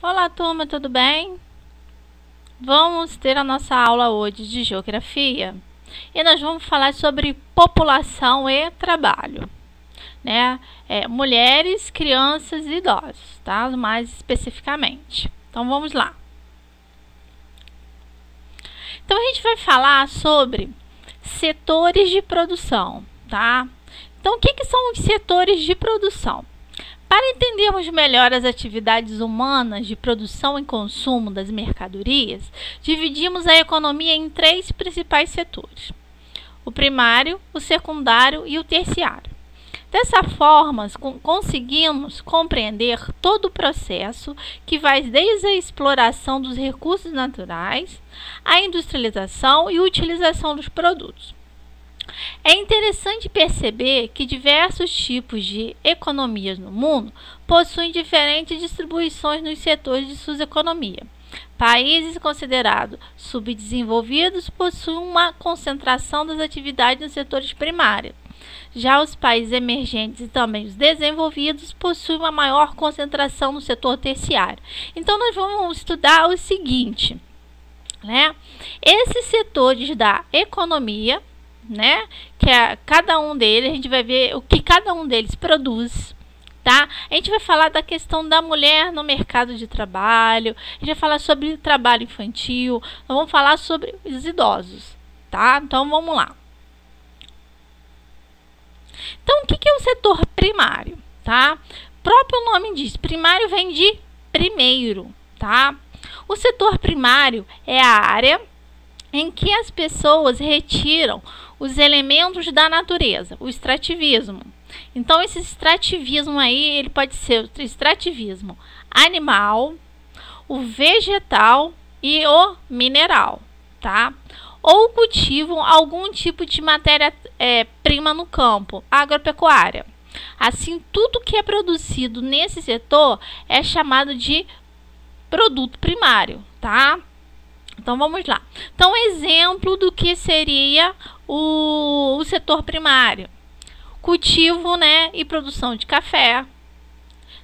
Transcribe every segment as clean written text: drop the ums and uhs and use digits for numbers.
Olá, turma, tudo bem? Vamos ter a nossa aula hoje de geografia e nós vamos falar sobre população e trabalho, né? Mulheres, crianças e idosos, tá? Mais especificamente. Então, vamos lá. Então, a gente vai falar sobre setores de produção, tá? Então, o que são os setores de produção? Para entendermos melhor as atividades humanas de produção e consumo das mercadorias, dividimos a economia em três principais setores: o primário, o secundário e o terciário. Dessa forma, conseguimos compreender todo o processo que vai desde a exploração dos recursos naturais, a industrialização e utilização dos produtos. É interessante perceber que diversos tipos de economias no mundo possuem diferentes distribuições nos setores de sua economia. Países considerados subdesenvolvidos possuem uma concentração das atividades nos setores primários. Já os países emergentes e também os desenvolvidos possuem uma maior concentração no setor terciário. Então, nós vamos estudar o seguinte, né? Esses setores da economia, né, que cada um deles, a gente vai ver o que cada um deles produz, tá? A gente vai falar da questão da mulher no mercado de trabalho, a gente vai falar sobre trabalho infantil, nós vamos falar sobre os idosos, tá? Então, vamos lá. Então, o que é o setor primário, tá? O próprio nome diz, primário vem de primeiro, tá? O setor primário é a área em que as pessoas retiram os elementos da natureza, o extrativismo. Então, esse extrativismo aí, ele pode ser o extrativismo animal, o vegetal e o mineral, tá? Ou cultivam algum tipo de matéria-prima no campo, agropecuária. Assim, tudo que é produzido nesse setor é chamado de produto primário, tá? Então, vamos lá. Então, exemplo do que seria o setor primário: cultivo, né, e produção de café,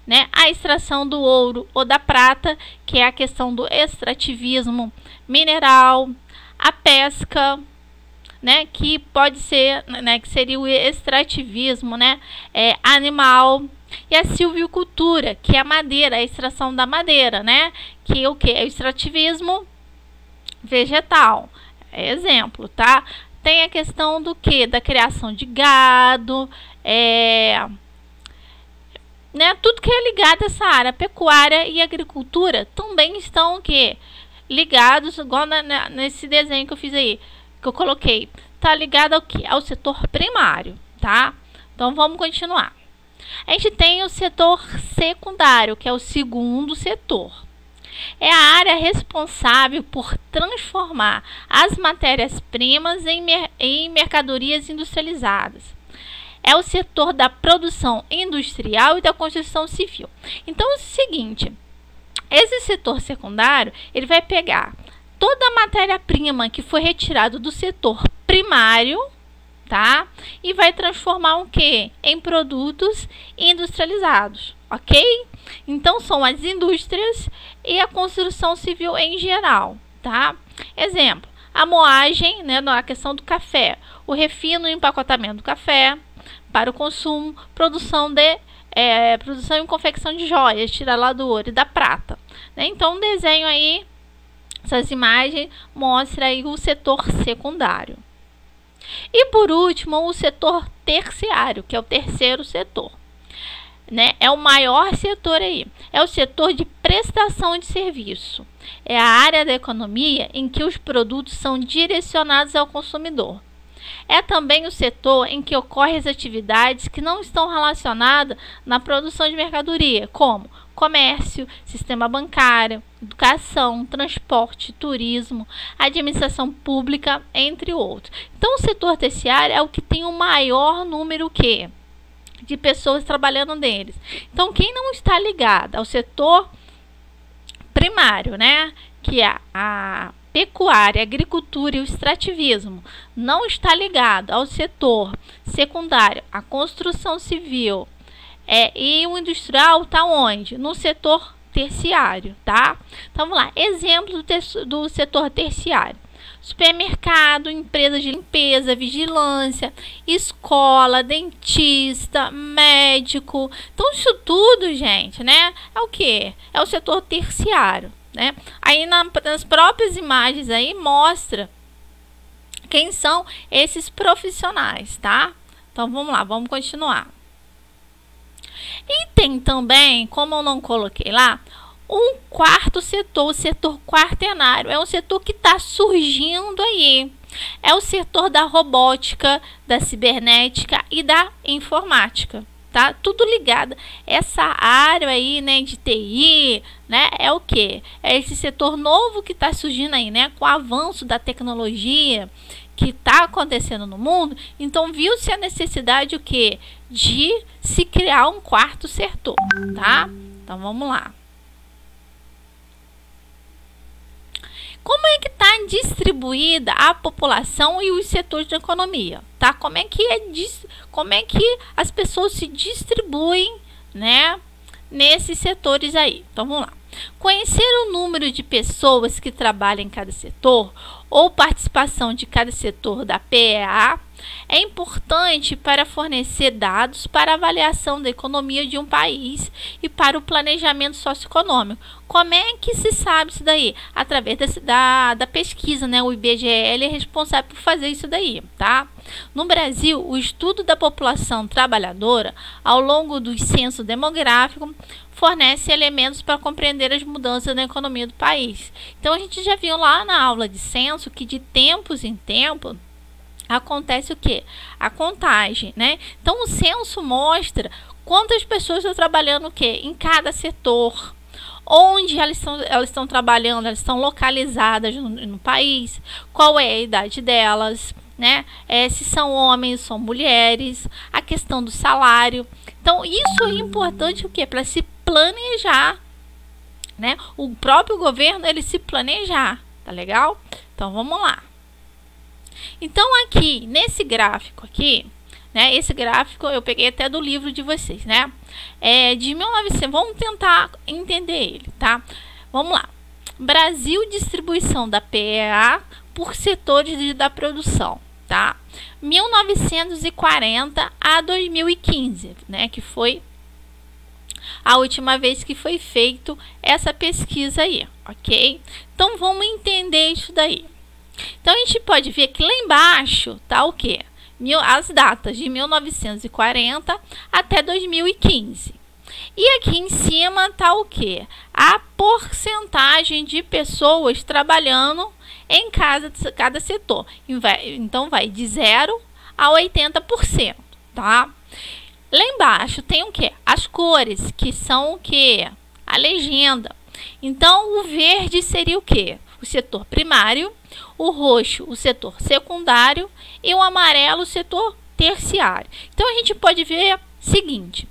né, a extração do ouro ou da prata, que é a questão do extrativismo mineral, a pesca, né, que pode ser, né, que seria o extrativismo, né, animal, e a silvicultura, que é a madeira, a extração da madeira, né, que o que é o extrativismo vegetal, exemplo, tá? Tem a questão do que? Da criação de gado, né? Tudo que é ligado a essa área, pecuária e agricultura, também estão o quê? Ligados, igual nesse desenho que eu fiz aí, que eu coloquei, tá ligado ao que? Ao setor primário, tá? Então, vamos continuar. A gente tem o setor secundário, que é o segundo setor. É a área responsável por transformar as matérias-primas em mercadorias industrializadas. É o setor da produção industrial e da construção civil. Então, é o seguinte, esse setor secundário, ele vai pegar toda a matéria-prima que foi retirada do setor primário, tá? E vai transformar o quê? Em produtos industrializados, ok? Então, são as indústrias e a construção civil em geral, tá? Exemplo, a moagem, né, na questão do café, o refino e empacotamento do café para o consumo, produção e confecção de joias, tira lá do ouro e da prata, né? Então, um desenho aí, essas imagens mostra aí o setor secundário. E por último, o setor terciário, que é o terceiro setor, né? É o maior setor aí, é o setor de prestação de serviço. É a área da economia em que os produtos são direcionados ao consumidor. É também o setor em que ocorrem as atividades que não estão relacionadas na produção de mercadoria, como comércio, sistema bancário, educação, transporte, turismo, administração pública, entre outros. Então, o setor terciário é o que tem o maior número de pessoas trabalhando neles. Então, quem não está ligado ao setor primário, né, que é a pecuária, a agricultura e o extrativismo, não está ligado ao setor secundário, a construção civil e o industrial, está onde? No setor terciário, tá? Então vamos lá, exemplos do setor terciário: supermercado, empresas de limpeza, vigilância, escola, dentista, médico. Então isso tudo, gente, né, é o que? É o setor terciário, né? Aí nas próprias imagens aí mostra quem são esses profissionais, tá? Então vamos lá, vamos continuar. E tem também, como eu não coloquei lá, um quarto setor, o setor quaternário. É um setor que está surgindo aí. É o setor da robótica, da cibernética e da informática, tá? Tudo ligado. Essa área aí, né, de TI, né, é o que? É esse setor novo que está surgindo aí, né, com o avanço da tecnologia que está acontecendo no mundo. Então viu-se a necessidade o que? De se criar um quarto setor, tá? Então vamos lá. Como é que está distribuída a população e os setores da economia, tá? Como é que as pessoas se distribuem, né, nesses setores aí? Então vamos lá. Conhecer o número de pessoas que trabalham em cada setor ou participação de cada setor da PEA é importante para fornecer dados para a avaliação da economia de um país e para o planejamento socioeconômico. Como é que se sabe isso daí? Através da pesquisa, né? O IBGE é responsável por fazer isso daí, tá? No Brasil, o estudo da população trabalhadora ao longo do censo demográfico fornece elementos para compreender as mudanças na economia do país. Então, a gente já viu lá na aula de censo que de tempos em tempos acontece o que? A contagem, né? Então, o censo mostra quantas pessoas estão trabalhando o quê? Em cada setor, onde elas estão trabalhando, elas estão localizadas no país, qual é a idade delas, né? Se são homens, são mulheres, a questão do salário. Então, isso é importante o quê? Para se planejar, né? O próprio governo, ele se planejar, tá legal? Então, vamos lá. Então, aqui, nesse gráfico aqui, né? Esse gráfico eu peguei até do livro de vocês, né? De 1900, vamos tentar entender ele, tá? Vamos lá. Brasil, distribuição da PEA por setores da produção, tá? 1940 a 2015, né? Que foi a última vez que foi feito essa pesquisa aí, ok? Então, vamos entender isso daí. Então, a gente pode ver que lá embaixo tá o quê? As datas de 1940 até 2015. E aqui em cima tá o quê? A porcentagem de pessoas trabalhando em cada setor. Então, vai de 0 a 80%, tá? Lá embaixo tem o quê? As cores, que são o quê? A legenda. Então, o verde seria o quê? O setor primário, o roxo, o setor secundário e o amarelo, o setor terciário. Então, a gente pode ver o seguinte: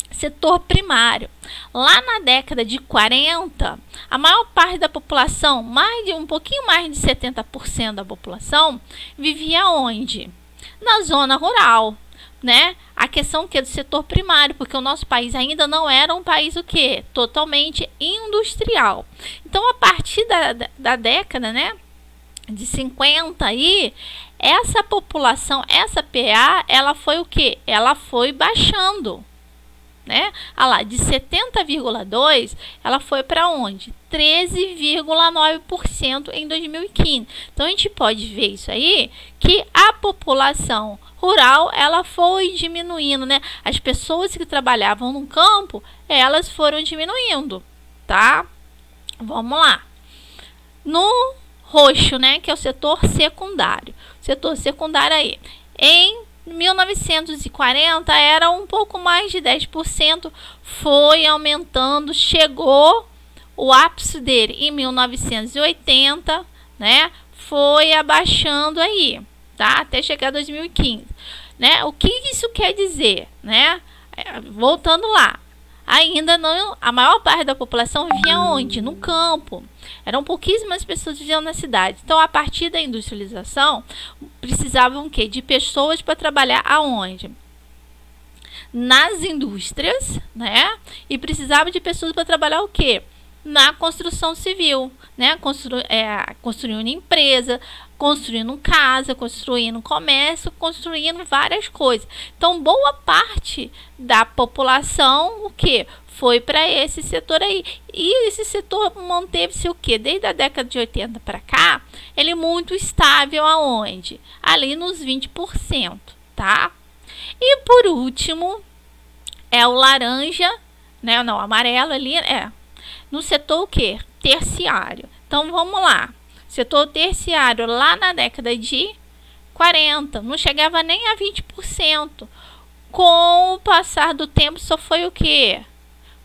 setor primário. Lá na década de 40, a maior parte da população, um pouquinho mais de 70% da população, vivia onde? Na zona rural, né? A questão que é do setor primário, porque o nosso país ainda não era um país o quê? Totalmente industrial. Então, a partir da década, né, de 50 aí, essa população, essa PA, ela foi o quê? Ela foi baixando, né? Ah lá, de 70,2, ela foi para onde? 13,9% em 2015. Então, a gente pode ver isso aí, que a população rural, ela foi diminuindo, né? As pessoas que trabalhavam no campo, elas foram diminuindo, tá? Vamos lá. No roxo, né, que é o setor secundário. Setor secundário aí, em 1940 era um pouco mais de 10%, foi aumentando, chegou o ápice dele em 1980, né? Foi abaixando aí, tá? Até chegar a 2015, né? O que isso quer dizer, né? Voltando lá, ainda não, a maior parte da população vivia onde? No campo. Eram pouquíssimas pessoas que viviam na cidade. Então, a partir da industrialização, precisavam o quê? De pessoas para trabalhar aonde? nas indústrias, né? E precisava de pessoas para trabalhar o quê? Na construção civil, né? Construindo empresa, construindo casa, construindo comércio, construindo várias coisas. Então, boa parte da população, o quê? Foi para esse setor aí. E esse setor manteve-se o quê? Desde a década de 80 para cá, ele é muito estável aonde? Ali nos 20%, tá? E por último, é o laranja, né? Não, amarelo ali, no setor o quê? Terciário. Então, vamos lá. Setor terciário, lá na década de 40, não chegava nem a 20%. Com o passar do tempo, só foi o quê?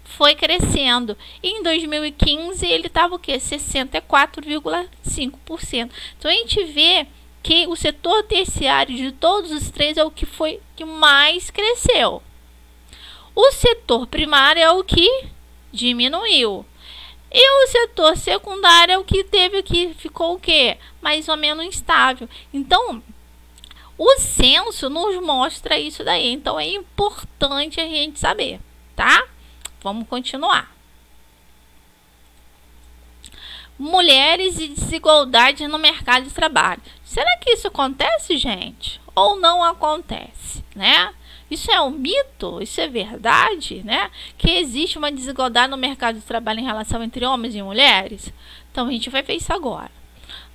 Foi crescendo. E em 2015, ele estava o quê? 64,5%. Então, a gente vê que o setor terciário de todos os três é o que foi que mais cresceu. O setor primário é o que diminuiu. E o setor secundário é o que ficou o quê? Mais ou menos instável. Então, o censo nos mostra isso daí. Então, é importante a gente saber, tá? Vamos continuar. Mulheres e desigualdade no mercado de trabalho. Será que isso acontece, gente? Ou não acontece, né? Isso é um mito? Isso é verdade, né? Que existe uma desigualdade no mercado de trabalho em relação entre homens e mulheres? Então, a gente vai ver isso agora.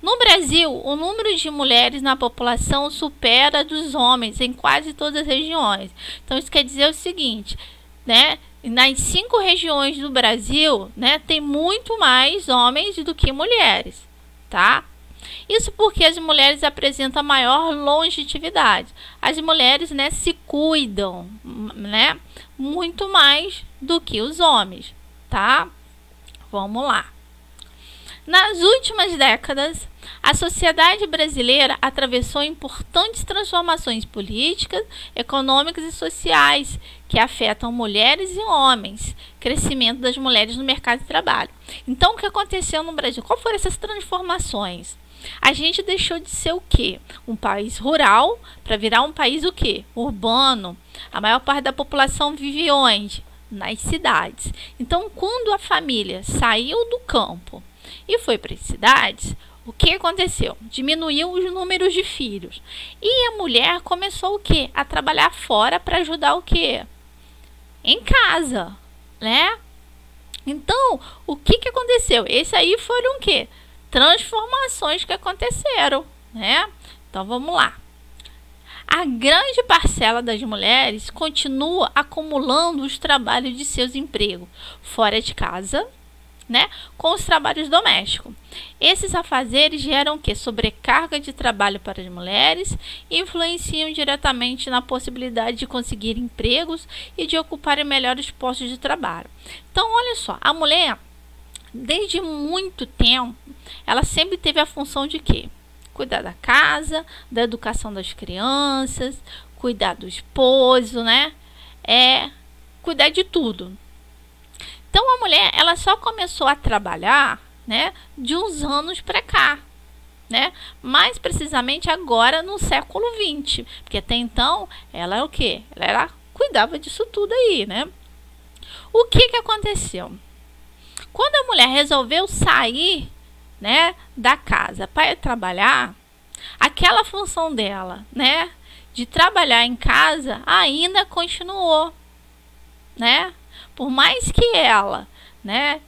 No Brasil, o número de mulheres na população supera a dos homens em quase todas as regiões. Então, isso quer dizer o seguinte, né? Nas 5 regiões do Brasil, né, tem muito mais homens do que mulheres, tá? Isso porque as mulheres apresentam maior longevidade. As mulheres, né, se cuidam, né, muito mais do que os homens, tá? Vamos lá. Nas últimas décadas, a sociedade brasileira atravessou importantes transformações políticas, econômicas e sociais que afetam mulheres e homens, crescimento das mulheres no mercado de trabalho. Então, o que aconteceu no Brasil? Qual foram essas transformações? A gente deixou de ser o quê? Um país rural para virar um país o quê? Urbano. A maior parte da população vive onde? Nas cidades. Então, quando a família saiu do campo e foi para as cidades, o que aconteceu? Diminuiu os números de filhos. E a mulher começou o quê? A trabalhar fora para ajudar o quê? Em casa, né? Então, o que aconteceu? Esse aí foram o quê? Transformações que aconteceram, né? Então, vamos lá. A grande parcela das mulheres continua acumulando os trabalhos de seus empregos fora de casa, né, com os trabalhos domésticos. Esses afazeres geram o quê? Sobrecarga de trabalho para as mulheres e influenciam diretamente na possibilidade de conseguir empregos e de ocuparem melhores postos de trabalho. Então, olha só, a mulher, desde muito tempo, ela sempre teve a função de quê? Cuidar da casa, da educação das crianças, cuidar do esposo, né? Cuidar de tudo. Então, a mulher, ela só começou a trabalhar, né, de uns anos para cá, né? Mais precisamente agora no século XX, porque até então ela é o quê? Ela cuidava disso tudo aí, né? O que aconteceu? Quando a mulher resolveu sair, né, da casa para trabalhar, aquela função dela, né, de trabalhar em casa ainda continuou, né? Por mais que ela, né,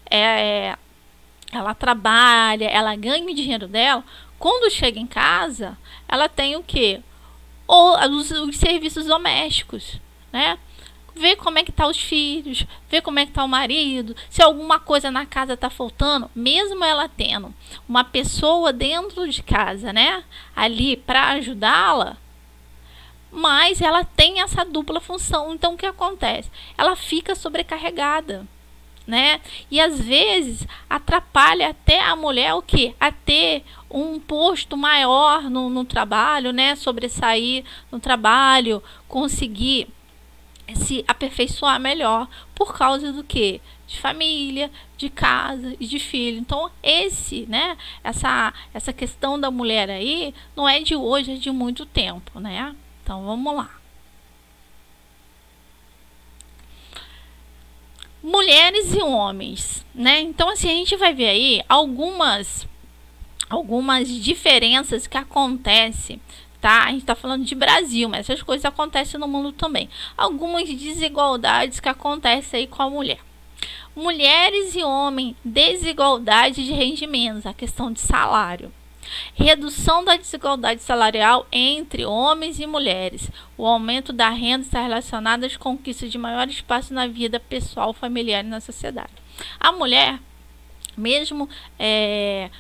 ela trabalha, ela ganha o dinheiro dela, quando chega em casa, ela tem o quê? Os serviços domésticos, né? Ver como é que tá os filhos, ver como é que tá o marido, se alguma coisa na casa tá faltando, mesmo ela tendo uma pessoa dentro de casa, né, ali para ajudá-la, mas ela tem essa dupla função. Então, o que acontece? Ela fica sobrecarregada, né? E às vezes atrapalha até a mulher o quê? A ter um posto maior no trabalho, né? Sobressair no trabalho, conseguir se aperfeiçoar melhor por causa do quê? De família, de casa e de filho. Então, essa questão da mulher aí não é de hoje, é de muito tempo, né? Então, vamos lá. mulheres e homens, né? Então, assim, a gente vai ver aí algumas diferenças que acontecem, tá? A gente tá falando de Brasil, mas essas coisas acontecem no mundo também. Algumas desigualdades que acontecem aí com a mulher. Mulheres e homens, desigualdade de rendimentos, a questão de salário. Redução da desigualdade salarial entre homens e mulheres. O aumento da renda está relacionado às conquistas de maior espaço na vida pessoal, familiar e na sociedade. A mulher, mesmo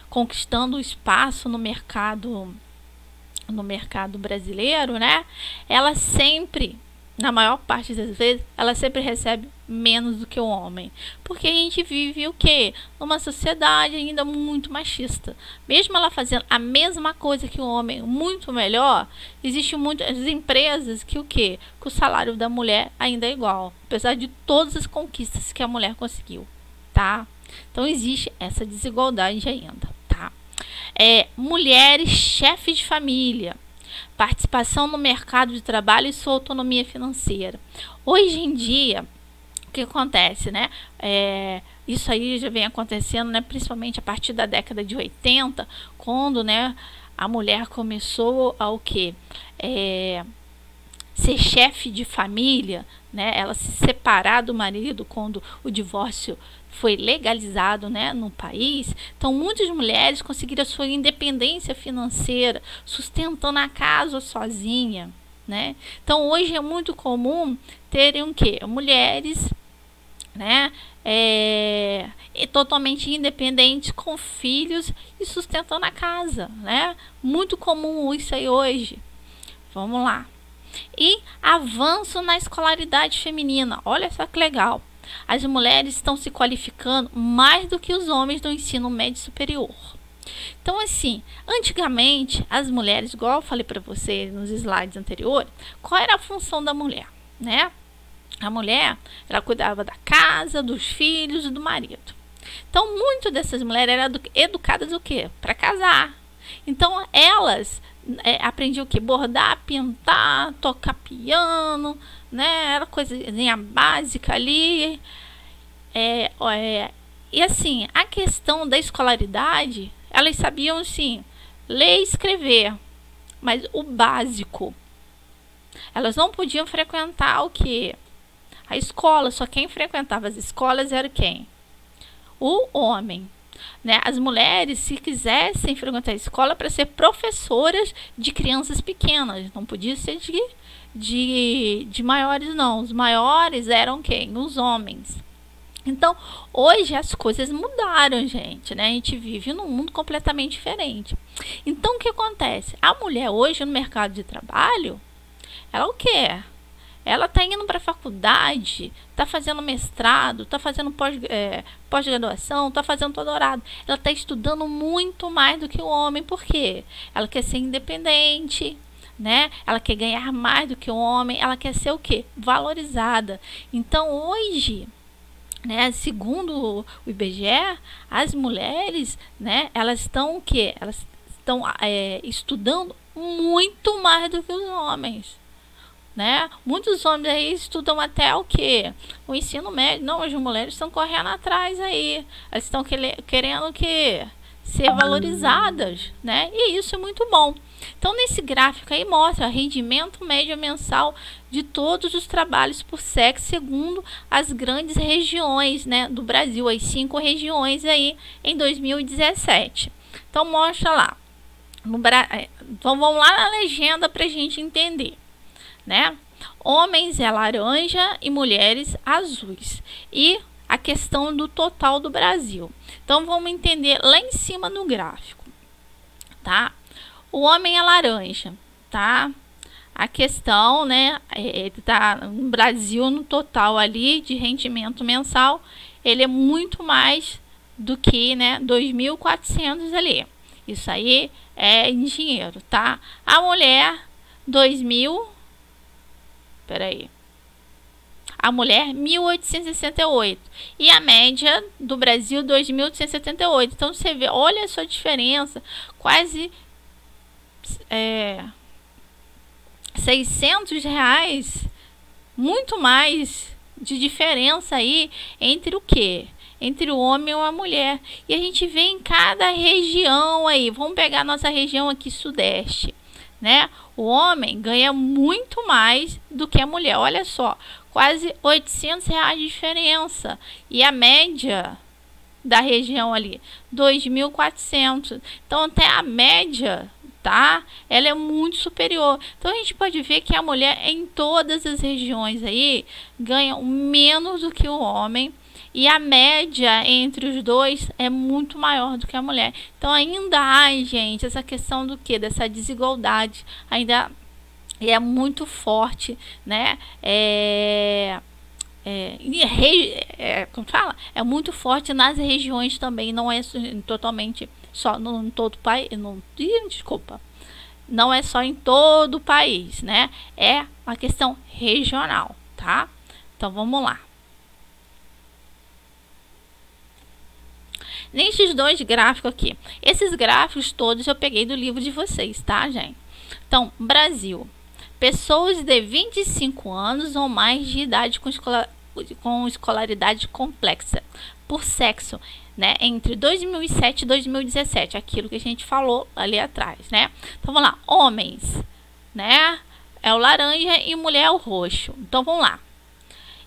conquistando espaço no mercado brasileiro, né? Ela sempre, na maior parte das vezes, ela sempre recebe menos do que o homem, porque a gente vive o quê? Numa sociedade ainda muito machista. Mesmo ela fazendo a mesma coisa que o homem, muito melhor, existem muitas empresas que o quê? Que o salário da mulher ainda é igual, apesar de todas as conquistas que a mulher conseguiu, tá? Então existe essa desigualdade ainda, tá? Mulheres chefes de família, participação no mercado de trabalho e sua autonomia financeira. Hoje em dia, o que acontece, né? Isso aí já vem acontecendo, né? Principalmente a partir da década de 80, quando, né, a mulher começou a o quê? Ser chefe de família, né? Ela se separar do marido quando o divórcio foi legalizado, né, no país. Então, muitas mulheres conseguiram a sua independência financeira, sustentando a casa sozinha, né? Então, hoje é muito comum terem o quê? Mulheres, né, totalmente independentes, com filhos e sustentando a casa, né? Muito comum isso aí hoje. Vamos lá. E avanço na escolaridade feminina. Olha só que legal. As mulheres estão se qualificando mais do que os homens do ensino médio superior. Então, assim, antigamente, as mulheres, igual eu falei para vocês nos slides anteriores, qual era a função da mulher, né? A mulher, ela cuidava da casa, dos filhos e do marido. Então, muitas dessas mulheres eram educadas o quê? Para casar. Então, elas aprendiam o quê? Bordar, pintar, tocar piano, né? Era coisinha básica ali. E assim, a questão da escolaridade, elas sabiam, assim, ler e escrever, mas o básico. Elas não podiam frequentar o quê? A escola. Só quem frequentava as escolas era quem? O homem. Né? As mulheres, se quisessem frequentar a escola para ser professoras de crianças pequenas, não podia ser de maiores, não. Os maiores eram quem? Os homens. Então, hoje as coisas mudaram, gente, né? A gente vive num mundo completamente diferente. Então, o que acontece? A mulher hoje no mercado de trabalho, ela o quê? Ela está indo para a faculdade, está fazendo mestrado, está fazendo pós-graduação, está fazendo doutorado. Ela está estudando muito mais do que o homem. Por quê? Ela quer ser independente, né? Ela quer ganhar mais do que o homem. Ela quer ser o quê? Valorizada. Então, hoje, né, segundo o IBGE, as mulheres, né, elas estão o quê? Elas estão estudando muito mais do que os homens. Né? Muitos homens aí estudam até o que? O ensino médio. Não, as mulheres estão correndo atrás aí. Elas estão querendo que ser valorizadas, né? E isso é muito bom. Então, nesse gráfico aí mostra rendimento médio mensal de todos os trabalhos por sexo, segundo as grandes regiões, né, do Brasil, as 5 regiões aí em 2017. Então, mostra lá. Então, vamos lá na legenda para a gente entender. Né? Homens é laranja e mulheres azuis. E a questão do total do Brasil. Então vamos entender lá em cima no gráfico, tá? O homem é laranja, tá? A questão, né, ele tá no Brasil no total ali de rendimento mensal, ele é muito mais do que, né, 2.400 ali. Isso aí é em dinheiro, tá? A mulher 2.000. A mulher 1.868 e a média do Brasil 2.878. Então você vê, olha a sua diferença, quase R$600, muito mais de diferença aí entre o quê? Entre o homem e a mulher. E a gente vê em cada região aí. Vamos pegar nossa região aqui sudeste, né? O homem ganha muito mais do que a mulher. Olha só, quase R$ 800 de diferença. E a média da região ali, 2.400. Então até a média, tá? Ela é muito superior. Então a gente pode ver que a mulher em todas as regiões aí ganha menos do que o homem. E a média entre os dois é muito maior do que a mulher. Então ainda há, gente, essa questão do que? Dessa desigualdade ainda é muito forte, né? Como fala? É muito forte nas regiões também. Não é totalmente só em todo o país. Desculpa. Não é só em todo o país, né? É uma questão regional, tá? Então vamos lá. Nesses dois gráficos aqui, esses gráficos todos eu peguei do livro de vocês, tá, gente? Então, Brasil, pessoas de 25 anos ou mais de idade com escolaridade complexa, por sexo, né, entre 2007 e 2017, aquilo que a gente falou ali atrás, né? Então, vamos lá, homens, né, é o laranja e mulher é o roxo. Então, vamos lá.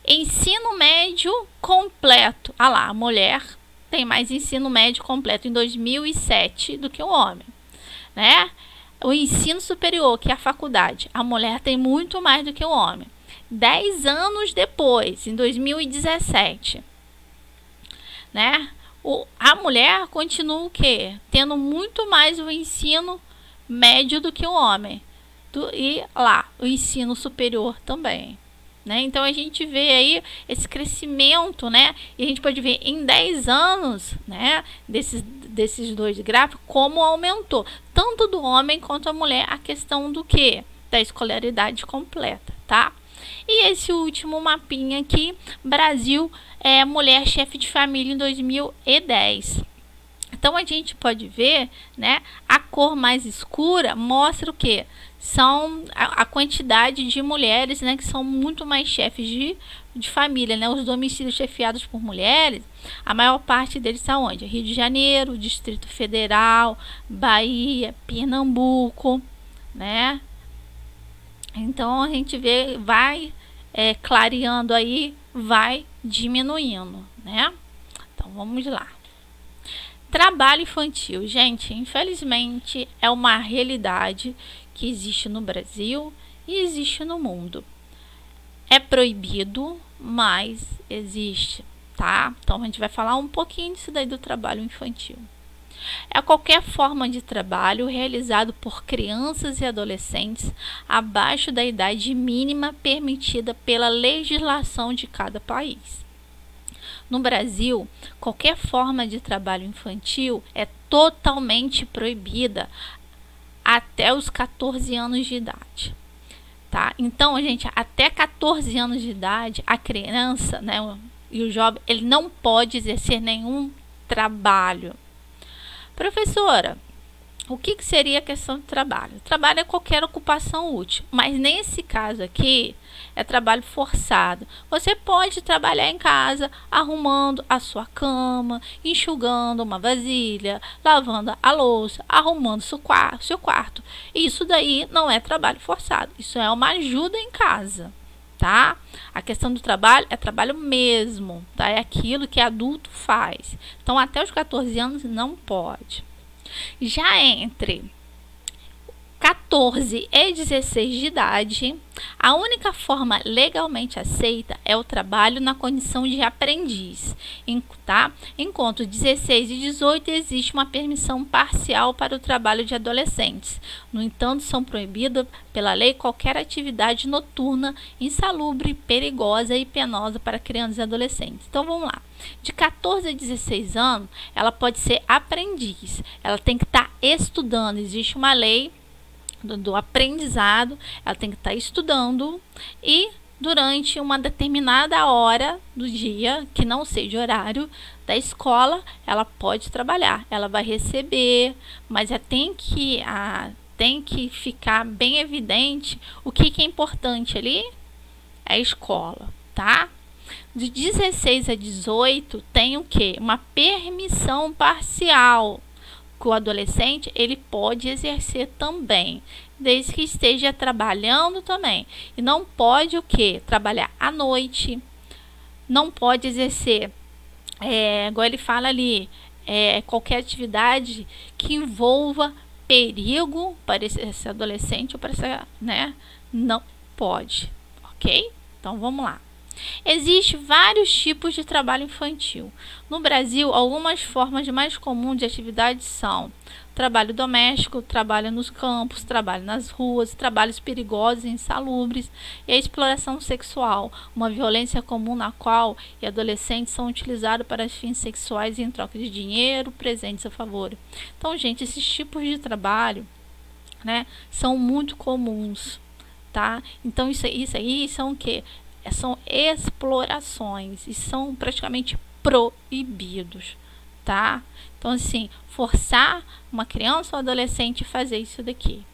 Ensino médio completo, ah lá, a mulher tem mais ensino médio completo em 2007 do que o homem, né? O ensino superior, que é a faculdade, a mulher tem muito mais do que o homem. 10 anos depois, em 2017, né? A mulher continua o quê? Tendo muito mais o ensino médio do que o homem. E lá, o ensino superior também. Né? Então a gente vê aí esse crescimento, né? E a gente pode ver em 10 anos, né, desses dois gráficos, como aumentou, tanto do homem quanto a mulher, a questão do que? Da escolaridade completa, tá? E esse último mapinha aqui, Brasil, mulher chefe de família em 2010. Então a gente pode ver, né, a cor mais escura mostra o que? São a quantidade de mulheres, né, que são muito mais chefes de família, né? Os domicílios chefiados por mulheres, a maior parte deles são onde? Rio de Janeiro, Distrito Federal, Bahia, Pernambuco, né? Então a gente vê, vai clareando aí, vai diminuindo, né? Então vamos lá. Trabalho infantil, gente, infelizmente é uma realidade que existe no Brasil e existe no mundo. É proibido, mas existe, tá? Então a gente vai falar um pouquinho disso daí do trabalho infantil. É qualquer forma de trabalho realizado por crianças e adolescentes abaixo da idade mínima permitida pela legislação de cada país. No Brasil, qualquer forma de trabalho infantil é totalmente proibida até os 14 anos de idade, tá? Então, gente, até 14 anos de idade, a criança, né, e o jovem, ele não pode exercer nenhum trabalho. Professora, o que seria a questão de trabalho? Trabalho é qualquer ocupação útil, mas nesse caso aqui é trabalho forçado. Você pode trabalhar em casa arrumando a sua cama, enxugando uma vasilha, lavando a louça, arrumando seu quarto. Isso daí não é trabalho forçado, isso é uma ajuda em casa, tá? A questão do trabalho é trabalho mesmo, tá? É aquilo que adulto faz. Então até os 14 anos não pode. Já entre 14 e 16 de idade, a única forma legalmente aceita é o trabalho na condição de aprendiz, tá? Enquanto 16 e 18 existe uma permissão parcial para o trabalho de adolescentes. No entanto, são proibidas pela lei qualquer atividade noturna, insalubre, perigosa e penosa para crianças e adolescentes. Então vamos lá. De 14 a 16 anos, ela pode ser aprendiz. Ela tem que estar estudando. Existe uma lei do aprendizado, ela tem que estar estudando e durante uma determinada hora do dia, que não seja horário da escola, ela pode trabalhar, ela vai receber, mas tem que ficar bem evidente o que é importante ali, é a escola, tá? De 16 a 18 tem o quê? Uma permissão parcial, que o adolescente ele pode exercer também, desde que esteja trabalhando também. E não pode o quê? Trabalhar à noite, não pode exercer, igual ele fala ali, qualquer atividade que envolva perigo para esse adolescente ou para essa, né? Não pode, ok? Então vamos lá. Existem vários tipos de trabalho infantil. No Brasil, algumas formas mais comuns de atividade são trabalho doméstico, trabalho nos campos, trabalho nas ruas, trabalhos perigosos e insalubres e a exploração sexual, uma violência comum na qual adolescentes são utilizados para fins sexuais em troca de dinheiro, presentes a favor. Então, gente, esses tipos de trabalho, né, são muito comuns, tá? Então, isso aí são o quê? São explorações e são praticamente proibidos, tá? Então, assim, forçar uma criança ou adolescente a fazer isso daqui,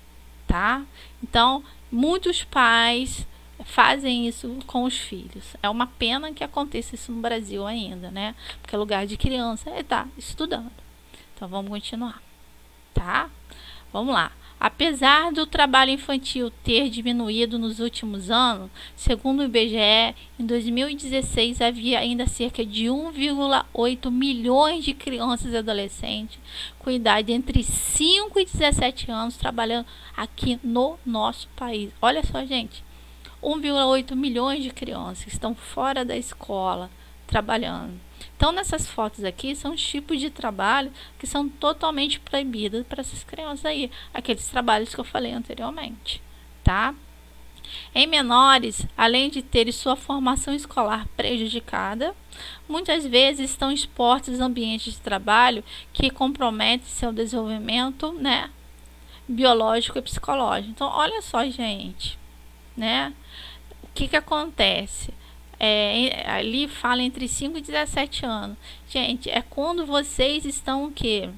tá? Então, muitos pais fazem isso com os filhos. É uma pena que aconteça isso no Brasil ainda, né? Porque o lugar de criança tá estudando. Então, vamos continuar, tá? Vamos lá. Apesar do trabalho infantil ter diminuído nos últimos anos, segundo o IBGE, em 2016 havia ainda cerca de 1,8 milhões de crianças e adolescentes com idade entre 5 e 17 anos trabalhando aqui no nosso país. Olha só, gente, 1,8 milhões de crianças que estão fora da escola trabalhando. Então, nessas fotos aqui, são os tipos de trabalho que são totalmente proibidos para essas crianças aí. Aqueles trabalhos que eu falei anteriormente, tá? Em menores, além de terem sua formação escolar prejudicada, muitas vezes estão expostos a ambientes de trabalho que comprometem seu desenvolvimento, né, biológico e psicológico. Então, olha só, gente, né? O que acontece? Ali fala entre 5 e 17 anos. Gente, é quando vocês estão o quê?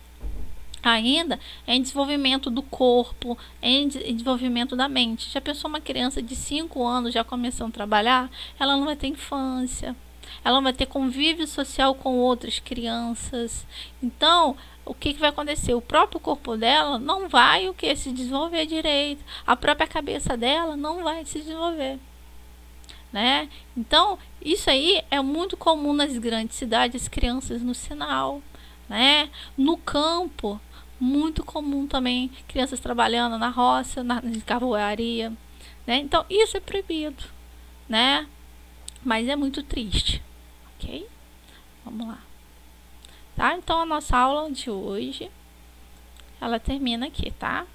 Ainda em desenvolvimento do corpo, em desenvolvimento da mente. Já pensou uma criança de 5 anos já começando a trabalhar? Ela não vai ter infância. Ela não vai ter convívio social com outras crianças. Então, o que vai acontecer? O próprio corpo dela não vai o que? Se desenvolver direito. A própria cabeça dela não vai se desenvolver, né? Então, isso aí é muito comum nas grandes cidades, crianças no sinal, né? No campo, muito comum também, crianças trabalhando na roça, na carvoaria, né? Então, isso é proibido, né? Mas é muito triste, ok? Vamos lá. Tá? Então, a nossa aula de hoje, ela termina aqui, tá?